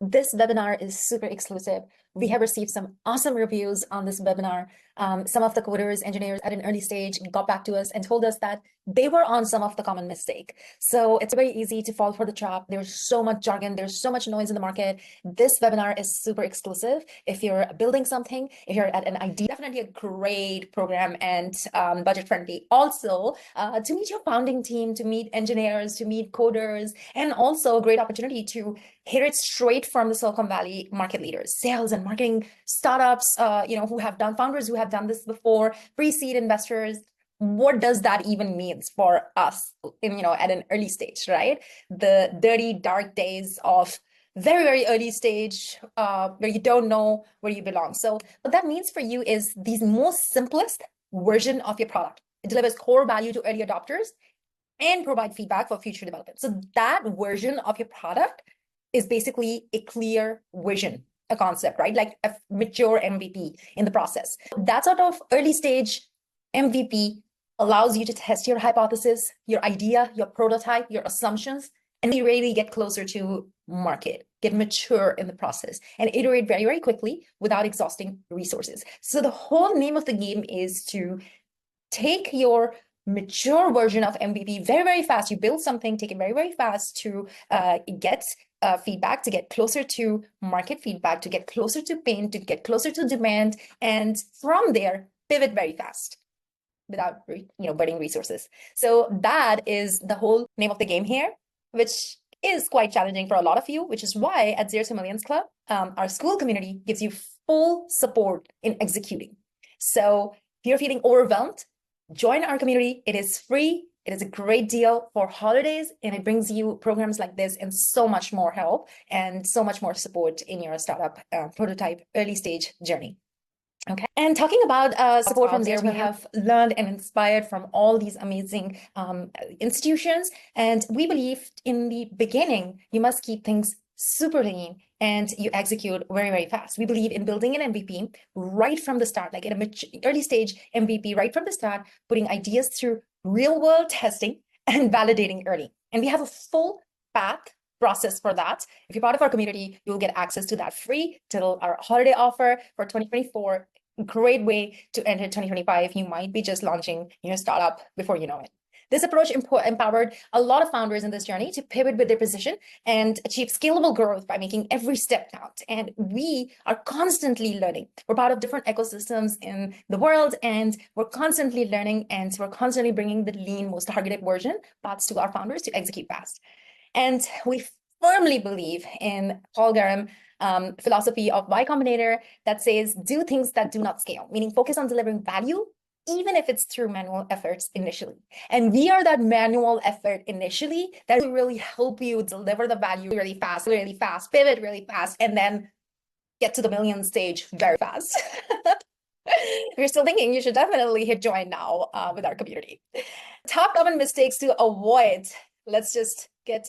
This webinar is super exclusive. We have received some awesome reviews on this webinar. Some of the coders, engineers at an early stage got back to us and told us that they were on some of the common mistake. So it's very easy to fall for the trap. There's so much jargon. There's so much noise in the market. This webinar is super exclusive. If you're building something, if you're at an idea, definitely a great program and budget friendly. Also, to meet your founding team, to meet engineers, to meet coders, and also a great opportunity to hear it straight from the Silicon Valley market leaders, sales and marketing startups, who have done, founders who have done this before, pre-seed investors. What does that even mean for us at an early stage, right? The dirty, dark days of very, very early stage where you don't know where you belong. So what that means for you is the most simplest version of your product. It delivers core value to early adopters and provide feedback for future development. So that version of your product is basically a clear vision, a concept, right? Like a mature MVP in the process. That sort of early stage MVP allows you to test your hypothesis, your idea, your prototype, your assumptions, and you really get closer to market, get mature in the process, and iterate very, very quickly without exhausting resources. So the whole name of the game is to take your mature version of MVP very, very fast. You build something, take it very, very fast to get feedback, to get closer to market feedback, to get closer to pain, to get closer to demand, and from there, pivot very fast without burning resources. So that is the whole name of the game here, which is quite challenging for a lot of you, which is why at Zero to Millions Club, our school community gives you full support in executing. So if you're feeling overwhelmed, join our community. It is free. It is a great deal for holidays, and it brings you programs like this and so much more help and so much more support in your startup prototype early stage journey. Okay. And talking about support from there, we have learned and inspired from all these amazing institutions. And we believe in the beginning, you must keep things super lean and you execute very, very fast. We believe in building an MVP right from the start, like in an early stage MVP right from the start, putting ideas through real world testing and validating early. And we have a full path process for that. If you're part of our community, you'll get access to that free till our holiday offer for 2024. Great way to enter 2025. You might be just launching startup before you know it. This approach empowered a lot of founders in this journey to pivot with their position and achieve scalable growth by making every step count. And we are constantly learning. We're part of different ecosystems in the world, and we're constantly learning, and we're constantly bringing the lean, most targeted version paths to our founders to execute fast. And we firmly believe in Paul Graham philosophy of Y Combinator that says, do things that do not scale, meaning focus on delivering value, even if it's through manual efforts initially. And we are that manual effort initially that will really help you deliver the value really fast, pivot really fast, and then get to the million stage very fast. If you're still thinking, you should definitely hit join now with our community. Top common mistakes to avoid. Let's just get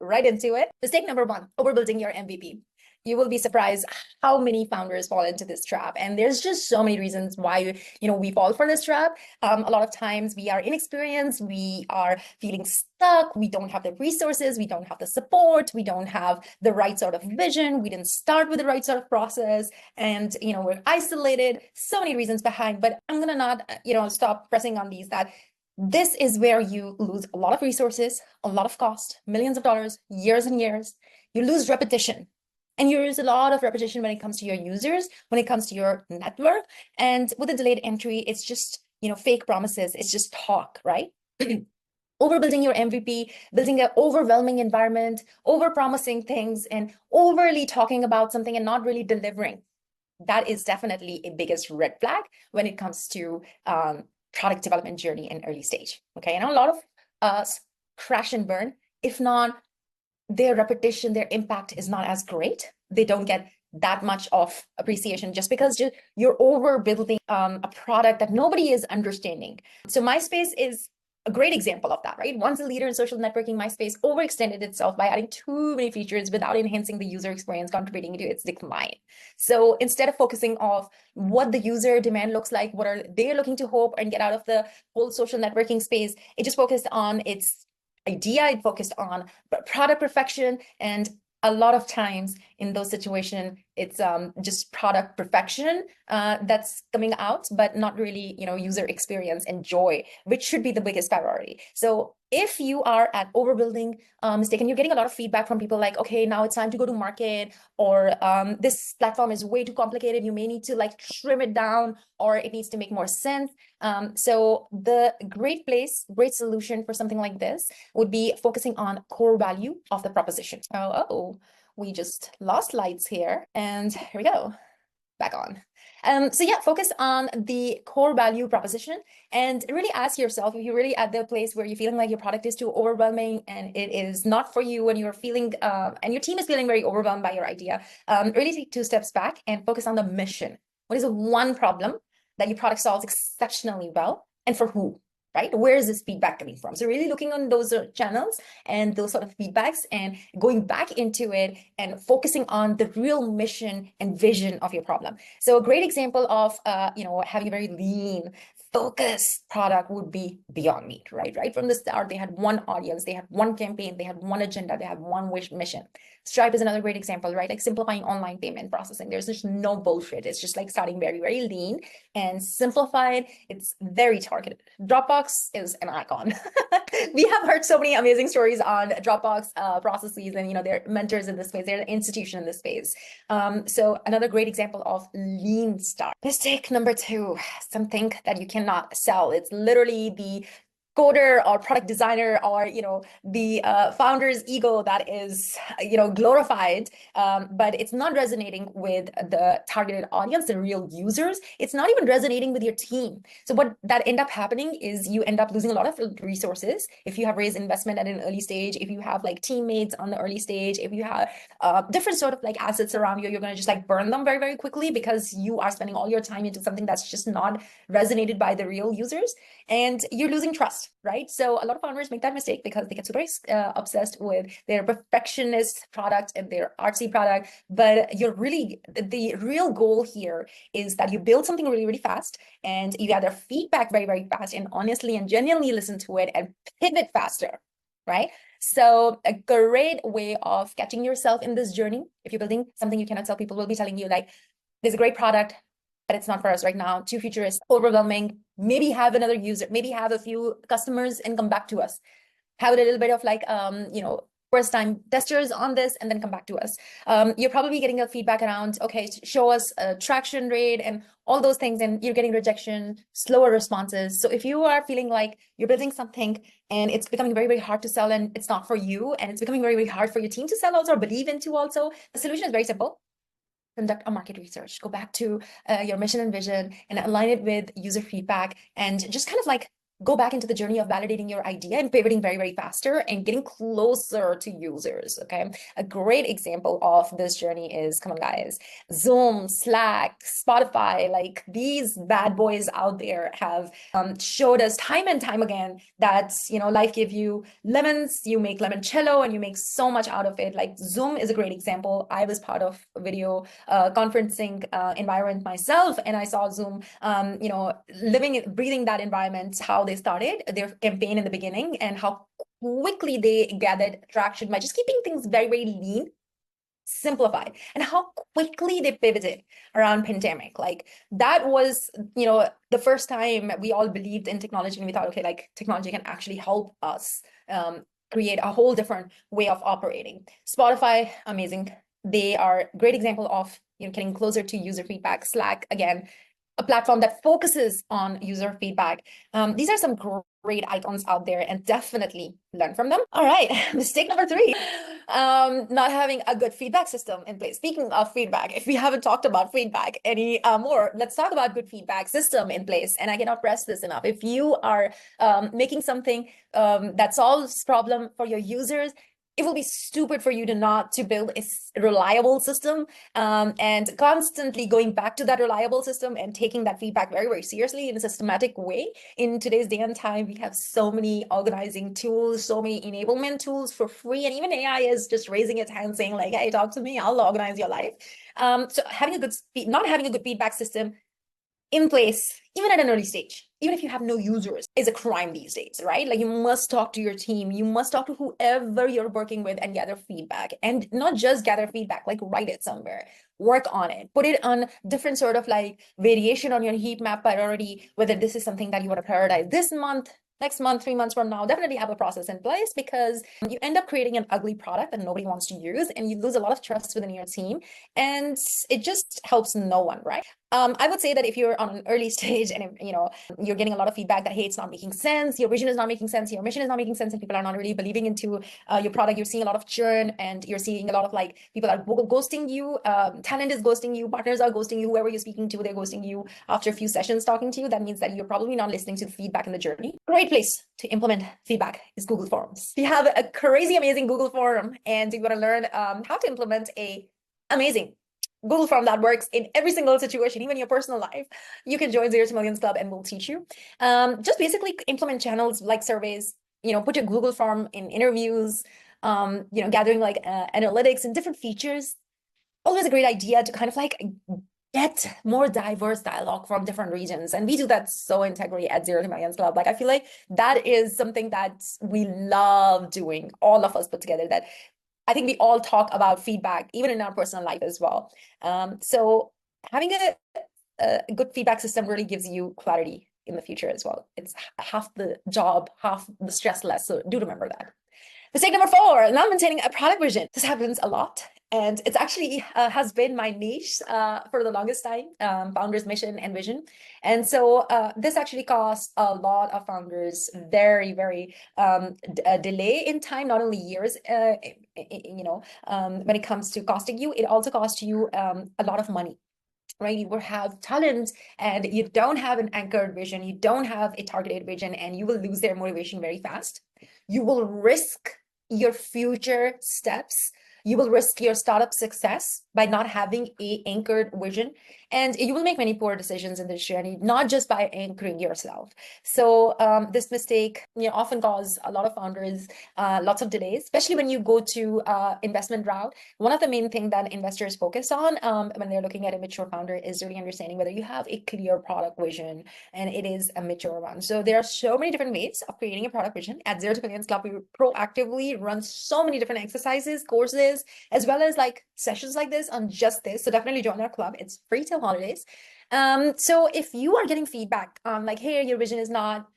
right into it. Mistake number one, overbuilding your MVP. You will be surprised how many founders fall into this trap. And there's just so many reasons why, we fall for this trap. A lot of times we are inexperienced, we are feeling stuck, we don't have the resources, we don't have the support, we don't have the right sort of vision, we didn't start with the right sort of process, and, we're isolated. So many reasons behind, but I'm gonna not, stop pressing on these, that this is where you lose a lot of resources, a lot of cost, millions of dollars, years and years. You lose repetition. And you lose a lot of repetition when it comes to your users, when it comes to your network. And with a delayed entry, it's just, fake promises. It's just talk, right? Overbuilding your MVP, building an overwhelming environment, over-promising things, and overly talking about something and not really delivering. That is definitely a biggest red flag when it comes to product development journey in early stage. Okay, and a lot of us crash and burn, if not their repetition, their impact is not as great. They don't get that much of appreciation just because you're overbuilding a product that nobody is understanding. So MySpace is a great example of that, right? Once a leader in social networking, MySpace overextended itself by adding too many features without enhancing the user experience, contributing to its decline. So instead of focusing on what the user demand looks like, what are they looking to hope and get out of the whole social networking space, it just focused on its idea, it focused on product perfection, and a lot of times in those situations, it's just product perfection that's coming out, but not really, user experience and joy, which should be the biggest priority. So if you are at overbuilding mistake and you're getting a lot of feedback from people like, okay, now it's time to go to market, or this platform is way too complicated, you may need to like trim it down, or it needs to make more sense. So the great solution for something like this would be focusing on core value of the proposition. Oh, we just lost lights here, and here we go, back on. So yeah, focus on the core value proposition and really ask yourself, if you're really at the place where you're feeling like your product is too overwhelming and it is not for you, and you're feeling and your team is feeling very overwhelmed by your idea, really take 2 steps back and focus on the mission. What is the one problem that your product solves exceptionally well, and for who? Right? Where is this feedback coming from? So really looking on those channels and those sort of feedbacks and going back into it and focusing on the real mission and vision of your problem. So a great example of, having a very lean, focused product would be Beyond Meat, right? Right from the start, they had one audience, they had one campaign, they had one agenda, they had one mission. Stripe is another great example, right? Like simplifying online payment processing. There's just no bullshit. It's just like starting very, very lean and simplified. It's very targeted. Dropbox is an icon. We have heard so many amazing stories on Dropbox processes, and they're mentors in this space. They're an institution in this space. So another great example of lean start. Mistake number 2, something that you cannot sell. It's literally the coder or product designer or the founder's ego that is glorified, but it's not resonating with the targeted audience, the real users. It's not even resonating with your team. So what that end up happening is you end up losing a lot of resources. If you have raised investment at an early stage, if you have like teammates on the early stage, if you have different sort of like assets around you, you're going to just like burn them very, very quickly because you are spending all your time into something that's just not resonated by the real users, and you're losing trust. Right? So a lot of founders make that mistake because they get super obsessed with their perfectionist product and their artsy product. But the real goal here is that you build something really, really fast, and you gather feedback very, very fast, and honestly and genuinely listen to it and pivot faster. Right? So a great way of catching yourself in this journey, if you're building something you cannot sell, people will be telling you like, there's a great product, but it's not for us right now, too futurist, overwhelming, maybe have another user, maybe have a few customers and come back to us. Have a little bit of like, first time testers on this, and then come back to us. You're probably getting a feedback around, okay, show us a traction rate and all those things, and you're getting rejection, slower responses. So if you are feeling like you're building something and it's becoming very, very hard to sell, and it's not for you, and it's becoming very, very hard for your team to sell also, or believe into also, the solution is very simple. Conduct a market research, go back to your mission and vision and align it with user feedback, and just kind of like go back into the journey of validating your idea and pivoting very, very faster and getting closer to users. Okay. A great example of this journey is, come on guys, Zoom, Slack, Spotify, like these bad boys out there have showed us time and time again that, life gives you lemons, you make limoncello, and you make so much out of it. Like Zoom is a great example. I was part of a video conferencing environment myself, and I saw Zoom, living, breathing that environment, how they started their campaign in the beginning and how quickly they gathered traction by just keeping things very, very lean, simplified, and how quickly they pivoted around pandemic. Like that was, the first time we all believed in technology, and we thought, okay, like technology can actually help us create a whole different way of operating. Spotify, amazing. They are a great example of getting closer to user feedback. Slack, again, a platform that focuses on user feedback. These are some great icons out there, and definitely learn from them. All right, mistake number 3, not having a good feedback system in place. Speaking of feedback, if we haven't talked about feedback any more, let's talk about good feedback system in place. And I cannot press this enough. If you are making something that solves problem for your users, it will be stupid for you to build a reliable system, and constantly going back to that reliable system and taking that feedback very, very seriously in a systematic way. In today's day and time, we have so many organizing tools, so many enablement tools for free, and even AI is just raising its hand saying like, hey, talk to me, I'll organize your life. So not having a good feedback system in place, even at an early stage, even if you have no users, is a crime these days, right? Like, you must talk to your team, you must talk to whoever you're working with and gather feedback. And not just gather feedback, like write it somewhere, work on it, put it on different sort of like variation on your heat map priority, whether this is something that you want to prioritize this month, next month, 3 months from now. Definitely have a process in place, because you end up creating an ugly product that nobody wants to use, and you lose a lot of trust within your team, and it just helps no one, right? I would say that if you're on an early stage and you're getting a lot of feedback that, hey, it's not making sense, your vision is not making sense, your mission is not making sense, and people are not really believing into your product, you're seeing a lot of churn, and you're seeing a lot of like people are ghosting you, talent is ghosting you, partners are ghosting you, whoever you're speaking to, they're ghosting you after a few sessions talking to you. That means that you're probably not listening to the feedback in the journey. Great place to implement feedback is Google Forms. If you have a crazy amazing Google form and you want to learn how to implement a amazing Google form that works in every single situation, even your personal life, you can join 0 to Millions Club, and we'll teach you. Just basically implement channels like surveys, put your Google form in interviews, gathering like analytics and different features. Always a great idea to kind of like get more diverse dialogue from different regions. And we do that so integrally at 0 to Millions Club. Like, I feel like that is something that we love doing, all of us put together, that I think we all talk about feedback, even in our personal life as well. So having a good feedback system really gives you clarity in the future as well. It's half the job, half the stress less. So do remember that. Mistake number 4, not maintaining a product vision. This happens a lot, and it's actually has been my niche for the longest time, founders' mission and vision. And so this actually costs a lot of founders very, very a delay in time, not only years, when it comes to costing you, it also costs you a lot of money. Right? You will have talent and you don't have an anchored vision, you don't have a targeted vision, and you will lose their motivation very fast. You will risk your future steps. You will risk your startup success by not having a anchored vision, and you will make many poor decisions in this journey, not just by anchoring yourself. So this mistake, often cause a lot of founders lots of delays, especially when you go to investment route. One of the main things that investors focus on when they're looking at a mature founder is really understanding whether you have a clear product vision and it is a mature one. So there are so many different ways of creating a product vision. At 0 to Millions Club, we proactively run so many different exercises, courses, as well as like sessions like this on just this. So definitely join our club. It's free till holidays. So if you are getting feedback on like, hey, your vision is not,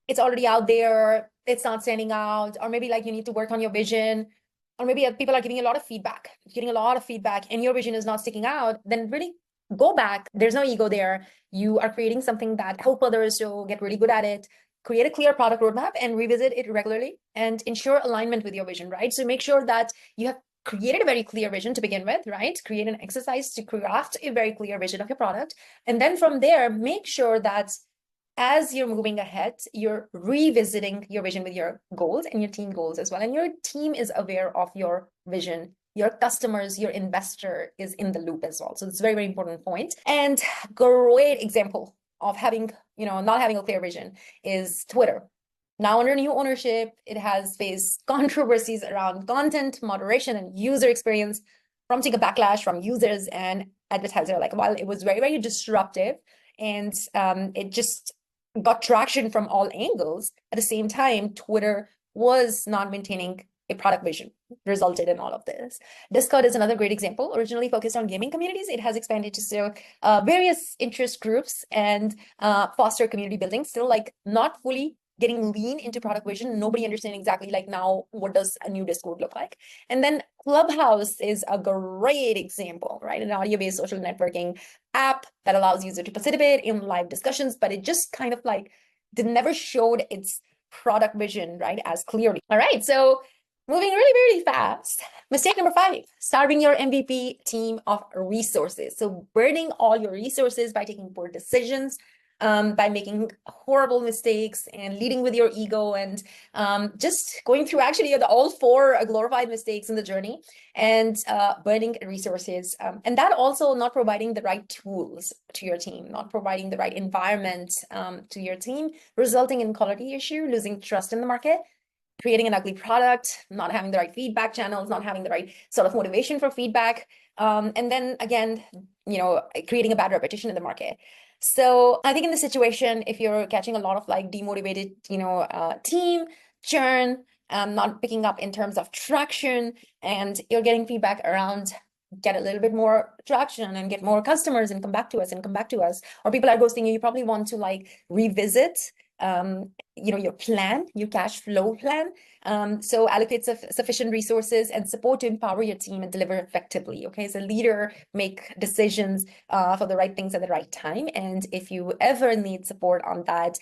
it's already out there, it's not standing out, or maybe like you need to work on your vision, or maybe people are giving you a lot of feedback, getting a lot of feedback, and your vision is not sticking out, then really go back. There's no ego there. You are creating something that help others to get really good at it. Create a clear product roadmap and revisit it regularly and ensure alignment with your vision, right? So make sure that you have created a very clear vision to begin with, right? Create an exercise to craft a very clear vision of your product. And then from there, make sure that as you're moving ahead, you're revisiting your vision with your goals and your team goals as well. And your team is aware of your vision. Your customers, your investor is in the loop as well. So it's a very, very important point. And great example of having, not having a clear vision is Twitter. Now under new ownership, it has faced controversies around content moderation and user experience, prompting a backlash from users and advertisers. Like, while it was very, very disruptive and it just got traction from all angles, at the same time, Twitter was not maintaining a product vision, resulted in all of this. Discord is another great example. Originally focused on gaming communities, it has expanded to still various interest groups and foster community building, still like not fully getting lean into product vision, nobody understanding exactly like now what does a new Discord look like. And then Clubhouse is a great example, right? An audio-based social networking app that allows users to participate in live discussions, but it just kind of like never showed its product vision, right, as clearly. All right, so moving really, really fast. Mistake number 5, starving your MVP team of resources. So burning all your resources by taking poor decisions, by making horrible mistakes and leading with your ego, and just going through actually all 4 glorified mistakes in the journey, and burning resources. And that also not providing the right tools to your team, not providing the right environment to your team, resulting in quality issue, losing trust in the market, creating an ugly product, not having the right feedback channels, not having the right sort of motivation for feedback. And then again, creating a bad repetition in the market. So I think in this situation, if you're catching a lot of like demotivated, team churn, not picking up in terms of traction, and you're getting feedback around get a little bit more traction and get more customers and come back to us and come back to us, or people are ghosting you, you probably want to like revisit your plan, your cash flow plan. So allocate sufficient resources and support to empower your team and deliver effectively. Okay, as a leader, make decisions for the right things at the right time. And if you ever need support on that,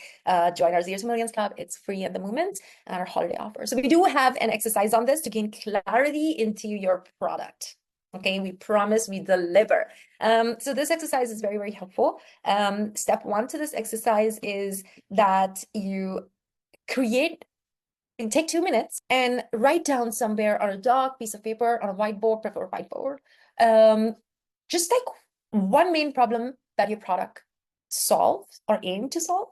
join our Zero to Millions Club. It's free at the moment, and our holiday offer. So we do have an exercise on this to gain clarity into your product. Okay, we promise we deliver. So this exercise is very, very helpful. Step one to this exercise is that you take 2 minutes and write down somewhere on a doc, piece of paper, on a whiteboard, prefer whiteboard, just like one main problem that your product solves or aim to solve.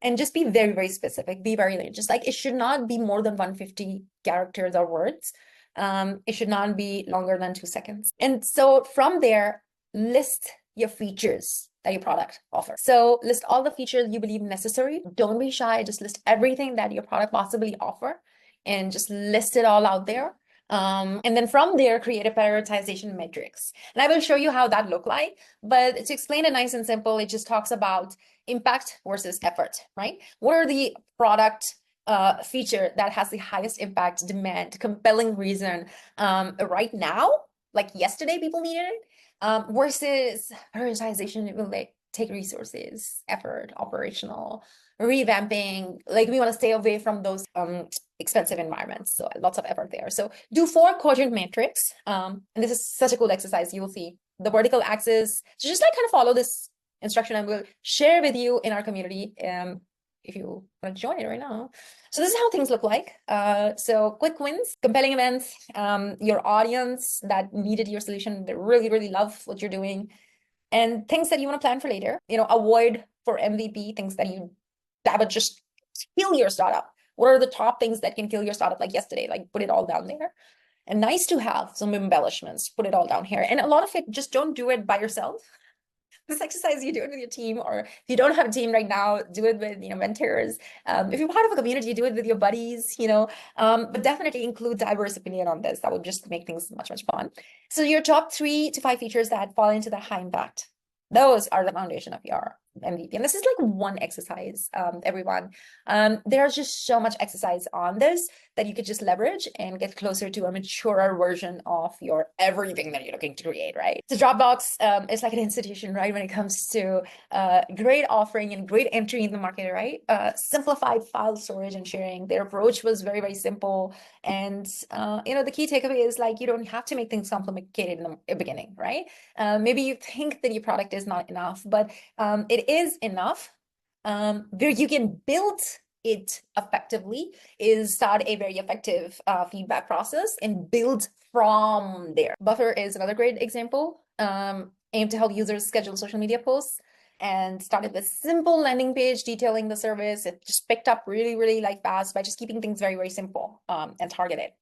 And just be very, very specific, be very late. Just like it should not be more than 150 characters or words. It should not be longer than 2 seconds. And so from there, list your features that your product offers. So list all the features you believe necessary. Don't be shy. Just list everything that your product possibly offer and just list it all out there. And then from there, create a prioritization matrix. And I will show you how that look like. But to explain it nice and simple, it just talks about impact versus effort, right? What are the product feature that has the highest impact, demand, compelling reason right now, like yesterday people needed it, versus prioritization? It will like take resources, effort, operational, revamping. Like we want to stay away from those expensive environments. So lots of effort there. So do 4 quadrant matrix. And this is such a cool exercise. You will see the vertical axis. So just like kind of follow this instruction, and we'll share with you in our community if you want to join it right now. So this is how things look like. So quick wins, compelling events, your audience that needed your solution, they really, really love what you're doing, and things that you want to plan for later. Avoid for MVP things that would just kill your startup. What are the top things that can kill your startup like yesterday? Like put it all down there. And nice to have some embellishments, put it all down here. And a lot of it, just don't do it by yourself. This exercise, you do it with your team, or if you don't have a team right now, do it with mentors. If you're part of a community, do it with your buddies, but definitely include diverse opinion on this. That would just make things much, much fun. So your top 3 to 5 features that fall into the high impact, those are the foundation of your MVP. And this is like one exercise, everyone. There's just so much exercise on this that you could just leverage and get closer to a maturer version of your everything that you're looking to create, right? So Dropbox is like an institution, right? When it comes to great offering and great entry in the market, right? Simplified file storage and sharing. Their approach was very, very simple. And, the key takeaway is like, you don't have to make things complicated in the beginning, right? Maybe you think that your product is not enough, but it is enough. Where you can build it effectively is start a very effective feedback process and build from there. Buffer is another great example. Aim to help users schedule social media posts, and started with simple landing page detailing the service. It just picked up really, really like fast by just keeping things very, very simple and targeted.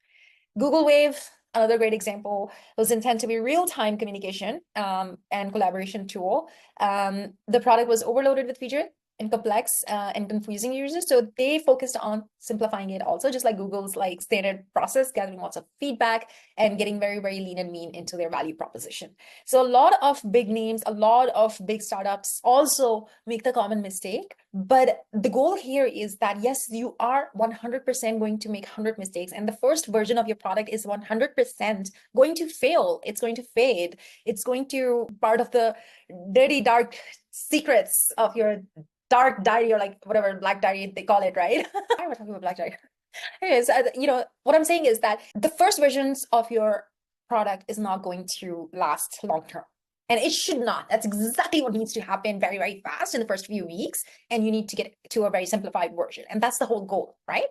Google Wave, another great example, was intended to be real-time communication and collaboration tool. The product was overloaded with features and complex and confusing users. So they focused on simplifying it also, just like Google's like standard process, gathering lots of feedback and getting very, very lean and mean into their value proposition. So a lot of big names, a lot of big startups also make the common mistake. But the goal here is that, yes, you are 100% going to make 100 mistakes. And the first version of your product is 100% going to fail. It's going to fade. It's going to part of the dirty, dark secrets of your dark diary, or like whatever black diary they call it, right? Why am I talking about black diary? Anyways, what I'm saying is that the first versions of your product is not going to last long term. And it should not. That's exactly what needs to happen very, very fast in the first few weeks. And you need to get to a very simplified version. And that's the whole goal, right?